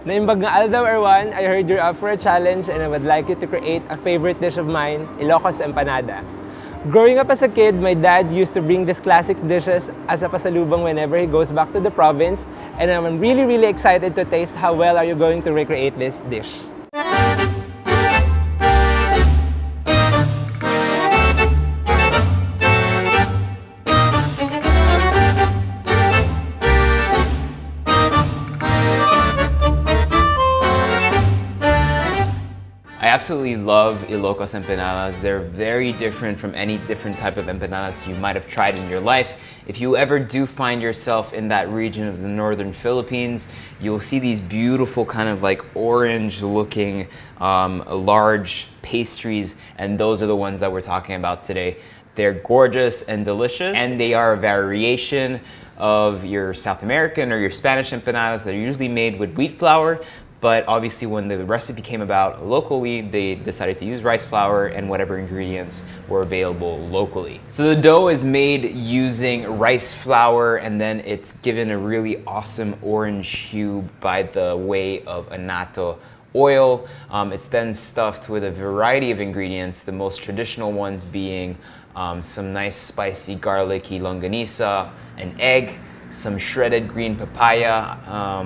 Naimbag nga daw, Erwan, I heard you're up for a challenge and I would like you to create a favorite dish of mine, Ilocos Empanada. Growing up as a kid, my dad used to bring these classic dishes as a pasalubong whenever he goes back to the province, and I'm really excited to taste how well are you going to recreate this dish. I absolutely love Ilocos Empanadas. They're very different from any different type of empanadas you might have tried in your life. If you ever do find yourself in that region of the northern Philippines, you'll see these beautiful kind of like orange looking large pastries, and those are the ones that we're talking about today. They're gorgeous and delicious, and they are a variation of your South American or your Spanish empanadas that are usually made with wheat flour. But obviously when the recipe came about locally, they decided to use rice flour and whatever ingredients were available locally. So the dough is made using rice flour, and then it's given a really awesome orange hue by the way of annatto oil. It's then stuffed with a variety of ingredients, the most traditional ones being some nice spicy garlicky longanisa, an egg, some shredded green papaya.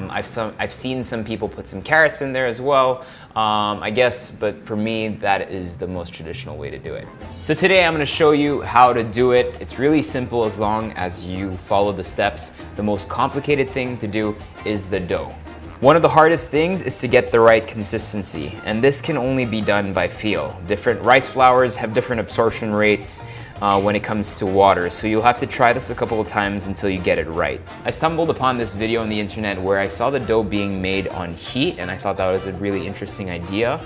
I've seen some people put some carrots in there as well, I guess, but for me, that is the most traditional way to do it. So today I'm gonna show you how to do it. It's really simple as long as you follow the steps. The most complicated thing to do is the dough. One of the hardest things is to get the right consistency, and this can only be done by feel. Different rice flours have different absorption rates when it comes to water, so you'll have to try this a couple of times until you get it right. I stumbled upon this video on the internet where I saw the dough being made on heat, and I thought that was a really interesting idea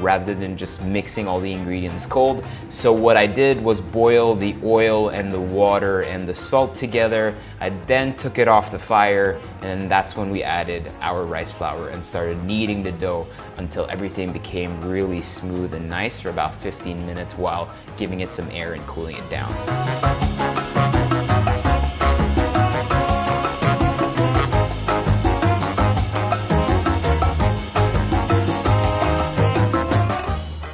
rather than just mixing all the ingredients cold. So what I did was boil the oil and the water and the salt together. I then took it off the fire, and that's when we added our rice flour and started kneading the dough until everything became really smooth and nice for about 15 minutes while giving it some air and cooling it down.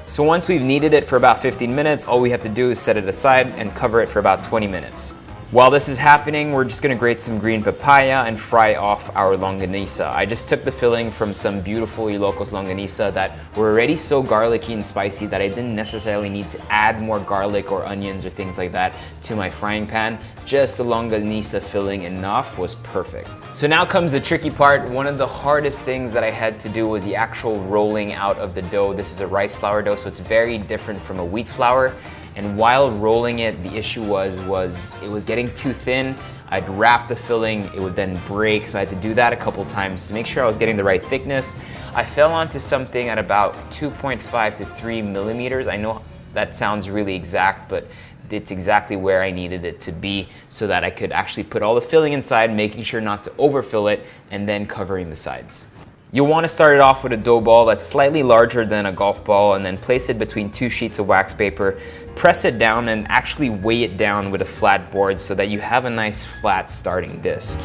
So once we've kneaded it for about 15 minutes, all we have to do is set it aside and cover it for about 20 minutes. While this is happening, we're just gonna grate some green papaya and fry off our longanisa. I just took the filling from some beautiful Ilocos longanisa that were already so garlicky and spicy that I didn't necessarily need to add more garlic or onions or things like that to my frying pan. Just the longanisa filling enough was perfect. So now comes the tricky part. One of the hardest things that I had to do was the actual rolling out of the dough. This is a rice flour dough, so it's very different from a wheat flour. And while rolling it, the issue was it was getting too thin. I'd wrap the filling, it would then break, so I had to do that a couple times to make sure I was getting the right thickness. I fell onto something at about 2.5 to 3 millimeters. I know that sounds really exact, but it's exactly where I needed it to be so that I could actually put all the filling inside, making sure not to overfill it, and then covering the sides. You'll want to start it off with a dough ball that's slightly larger than a golf ball, and then place it between 2 sheets of wax paper. Press it down and actually weigh it down with a flat board so that you have a nice flat starting disc.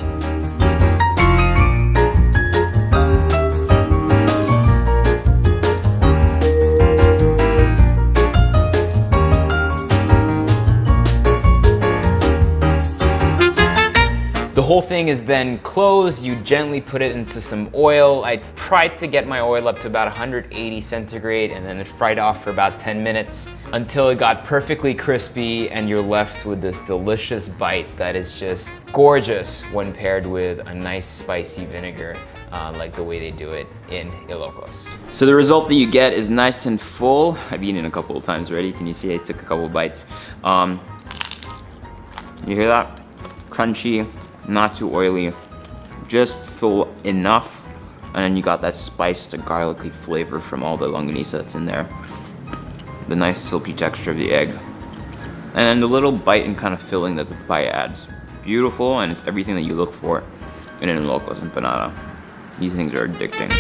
The whole thing is then closed. You gently put it into some oil. I tried to get my oil up to about 180 centigrade, and then it fried off for about 10 minutes until it got perfectly crispy, and you're left with this delicious bite that is just gorgeous when paired with a nice spicy vinegar like the way they do it in Ilocos. So the result that you get is nice and full. I've eaten it a couple of times already. Can you see I took a couple of bites? You hear that? Crunchy. Not too oily, just full enough, and then you got that spiced garlicky flavor from all the longanisa that's in there, the nice silky texture of the egg, and then the little bite and kind of filling that the papaya adds. Beautiful, and it's everything that you look for in an Ilocos empanada. These things are addicting.